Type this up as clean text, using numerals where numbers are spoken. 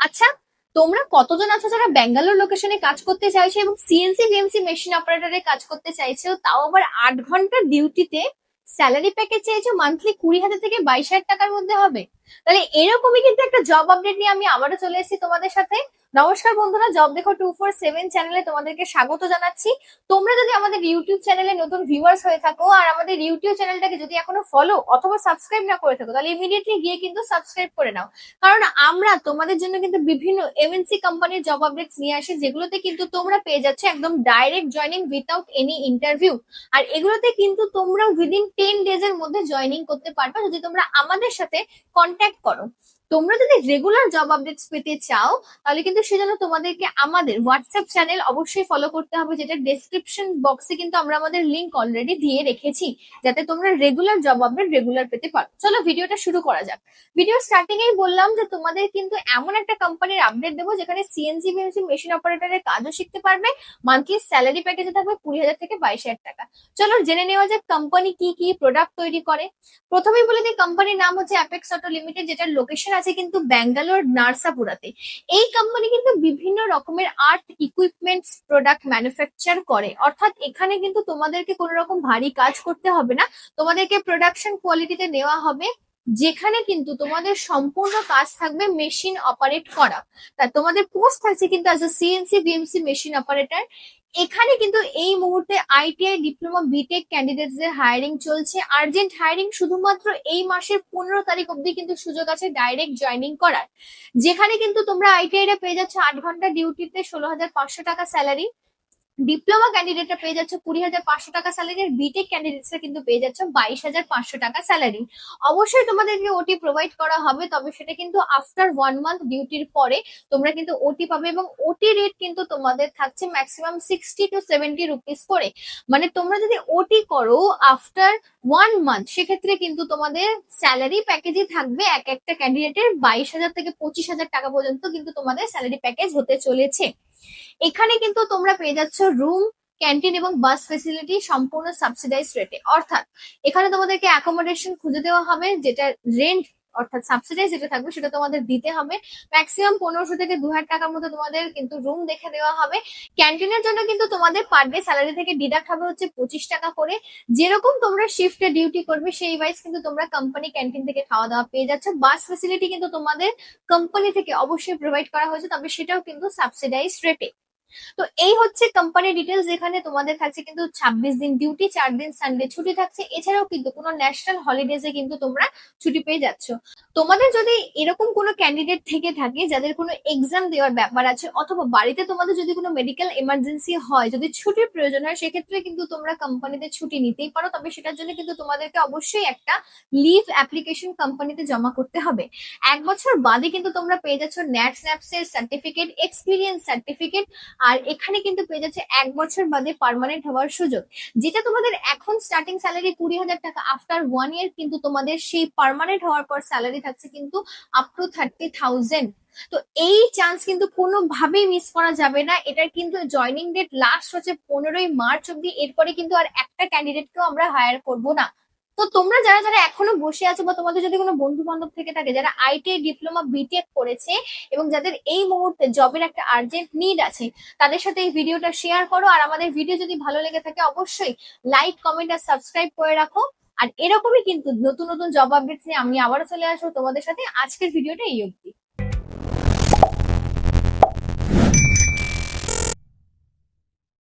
আচ্ছা, তোমরা কতজন আছো যারা ব্যাঙ্গালোর লোকেশনে কাজ করতে চাইছো এবং সিএনসি ভিএমসি মেশিন অপারেটরে কাজ করতে চাইছো, তাও আবার 8 ঘন্টার ডিউটিতে? স্যালারি প্যাকেজ চাইছো মান্থলি 20,000 থেকে 22,000 টাকার মধ্যে হবে? তাহলে এরকমই কিন্তু একটা জব আপডেট নিয়ে আমি আবারও চলে এসেছি তোমাদের সাথে। নমস্কার বন্ধুরা, জব দেখো 247 চ্যানেলে তোমাদেরকে স্বাগত জানাচ্ছি। তোমরা যদি আমাদের ইউটিউব চ্যানেলে নতুন ভিউয়ার্স হয়ে থাকো আর আমাদের ইউটিউব চ্যানেলটাকে যদি এখনো ফলো অথবা সাবস্ক্রাইব না করে থাকো, তাহলে ইমিডিয়েটলি গিয়ে কিন্তু সাবস্ক্রাইব করে নাও। কারণ আমরা তোমাদের জন্য কিন্তু বিভিন্ন এমএনসি কোম্পানির জব আপডেটস নিয়ে আসি, যেগুলোতে কিন্তু তোমরা পেয়ে যাচ্ছ একদম direct joining without any interview. আর এগুলোতে কিন্তু তোমরা উইদিন 10 ডেজ এর মধ্যে জয়নিং করতে পারবে যদি তোমরা আমাদের সাথে কন্ট্যাক্ট করো। তোমরা যদি রেগুলার জব আপডেটস পেতে চাও, তাহলে কিন্তু সেজন্য তোমাদেরকে আমাদের হোয়াটসঅ্যাপ চ্যানেল অবশ্যই ফলো করতে হবে, যেটা ডেসক্রিপশন বক্সে কিন্তু আমরা আমাদের লিংক অলরেডি দিয়ে রেখেছি, যাতে তোমরা রেগুলার জব আপডেট রেগুলার পেতে পারো। চলো ভিডিওটা শুরু করা যাক। ভিডিও স্টার্টিং এই বললাম যে তোমাদের কিন্তু এমন একটা কোম্পানির আপডেট দেবো যেখানে সিএনসি ভিএনসি মেশিন অপারেটরের কাজও শিখতে পারবে। মান্থলি স্যালারি প্যাকেজে থাকবে 20,000 থেকে 22,000 টাকা। চলো জেনে নেওয়া যাক কোম্পানি কি কি প্রোডাক্ট তৈরি করে। প্রথমেই বলে দিই, কোম্পানির নাম হচ্ছে অ্যাপেক্স অটো লিমিটেড, যেটার লোকেশন আছে কিন্তু ব্যাঙ্গালোর নার্সাপুরাতে। এই কোম্পানি কিন্তু বিভিন্ন রকমের আর্ট ইকুইপমেন্টস প্রোডাক্ট ম্যানুফ্যাকচার করে, অর্থাৎ এখানে কিন্তু তোমাদেরকে কোনো রকম ভারী কাজ করতে হবে না। তোমাদেরকে প্রোডাকশন কোয়ালিটিতে নেওয়া হবে, যেখানে কিন্তু তোমাদের সম্পূর্ণ কাজ থাকবে মেশিন অপারেট করা। তা তোমাদের পোস্ট থাকছে কিন্তু as a CNC VMC machine operator. এখানে কিন্তু এই মুহূর্তে আইটিআই ডিপ্লোমা বিটেক ক্যান্ডিডেটসদের হায়ারিং চলছে। আর্জেন্ট হায়ারিং, শুধুমাত্র এই মাসের 15 তারিখ অব্দি কিন্তু সুযোগ আছে ডাইরেক্ট জয়নিং করার। যেখানে কিন্তু তোমরা আইটিআই রা পেয়ে যাচ্ছ 8 ঘন্টা ডিউটিতে 16,500 টাকা স্যালারি। ডিপ্লোমা ক্যান্ডিডেটরা পেয়ে যাচ্ছে 20,500 টাকা স্যালারি, আর বিটেক ক্যান্ডিডেটসরা কিন্তু পেয়ে যাচ্ছে 22,500 টাকা স্যালারি। অবশ্যই তোমাদেরকে ওটি প্রোভাইড করা হবে, তবে সেটা কিন্তু আফটার 1 মান্থ ডিউটির পরে তোমরা কিন্তু ওটি পাবে, এবং ওটি রেট কিন্তু তোমাদের থাকছে ম্যাক্সিমাম 60 to 70 রুপিস করে। মানে তোমরা যদি ওটি করো আফটার 1 মান্থ, সেক্ষেত্রে কিন্তু তোমাদের স্যালারি প্যাকেজই থাকবে এক একটা ক্যান্ডিডেটের 22,000 থেকে 25,000 টাকা পর্যন্ত কিন্তু তোমাদের স্যালারি প্যাকেজ হতে চলেছে। এখানে কিন্তু তোমরা পেয়ে যাচ্ছ রুম, ক্যান্টিন এবং বাস ফেসিলিটি সম্পূর্ণ সাবসিডাইজ রেটে। অর্থাৎ এখানে তোমাদেরকে অ্যাকোমোডেশন খুঁজে দেওয়া হবে, যেটা রেন্ট অর্থাৎ সাবসিডাইজ যেটা থাকবে সেটা তোমাদের দিতে হবে। ম্যাক্সিমাম 1500 থেকে 2,000 টাকার মধ্যে তোমাদের কিন্তু রুম দেখে দেওয়া হবে। ক্যান্টিনের জন্য কিন্তু তোমাদের পার ডে স্যালারি থেকে ডিডাক্ট হবে হচ্ছে 25 টাকা করে। যেরকম তোমরা শিফটে ডিউটি করবে সেই ওয়াইজ কিন্তু তোমরা কোম্পানি ক্যান্টিন থেকে খাওয়া দাওয়া পেয়ে যাচ্ছ। বাস ফেসিলিটি কিন্তু তোমাদের কোম্পানি থেকে অবশ্যই প্রোভাইড করা হয়েছে, তবে সেটাও কিন্তু সাবসিডাইজ রেটে। তো এই হচ্ছে কোম্পানির ডিটেলস, যেখানে তোমাদের থাকছে কিন্তু 26 দিন ডিউটি, 4 দিন সানডে ছুটি থাকছে। এছাড়াও কিন্তু কোনো ন্যাশনাল হলিডেজে কিন্তু তোমরা ছুটি পেয়ে যাচ্ছ। তোমাদের যদি এরকম কোনো ক্যান্ডিডেট থেকে থাকে যাদের কোনো এক্সাম দেওয়ার ব্যাপার আছে, অথবা বাড়িতে তোমাদের যদি কোনো মেডিকেল এমার্জেন্সি হয়, যদি ছুটির প্রয়োজন হয়, সেক্ষেত্রে কিন্তু তোমরা কোম্পানিতে ছুটি নিতেই পারো। তবে সেটার জন্য কিন্তু তোমাদেরকে অবশ্যই একটা লিভ অ্যাপ্লিকেশন কোম্পানিতে জমা করতে হবে। 1 বছর বাদে কিন্তু তোমরা পেয়ে যাচ্ছ ন্যাট স্ন্যাপস এর সার্টিফিকেট, এক্সপিরিয়েন্স সার্টিফিকেট। আর এখানে কিন্তু পেয়ে যাচ্ছে 1 বছর বাদে পার্মানেন্ট হওয়ার সুযোগ। যেটা তোমাদের এখন স্টার্টিং স্যালারি 20,000 টাকা, আফটার 1 ইয়ার কিন্তু তোমাদের সেই পার্মানেন্ট হওয়ার পর স্যালারি থাকছে কিন্তু আপ টু 30,000। তো এই চান্স কিন্তু কোনোভাবেই মিস করা যাবে না। এটার কিন্তু জয়নিং ডেট লাস্ট হচ্ছে 15ই মার্চ অব্দি। এরপরে কিন্তু আর একটা ক্যান্ডিডেটকেও আমরা হায়ার করব না। তো তোমরা যারা যারা এখনো বসে আছো, বা তোমাদের যদি কোনো বন্ধু বান্ধব থেকে থাকে যারা আইটিআই ডিপ্লোমা বিটেক করেছে এবং যাদের এই মুহূর্তে জবের একটা আর্জেন্ট নিড আছে, তাদের সাথে এই ভিডিওটা শেয়ার করো। আর আমাদের ভিডিও যদি ভালো লেগে থাকে, অবশ্যই লাইক, কমেন্ট আর সাবস্ক্রাইব করে রাখো। আর এরকমই কিন্তু নতুন নতুন জব আপডেটস নিয়ে আমি আবারও চলে আসবো তোমাদের সাথে। আজকের ভিডিওটা এই অবধি।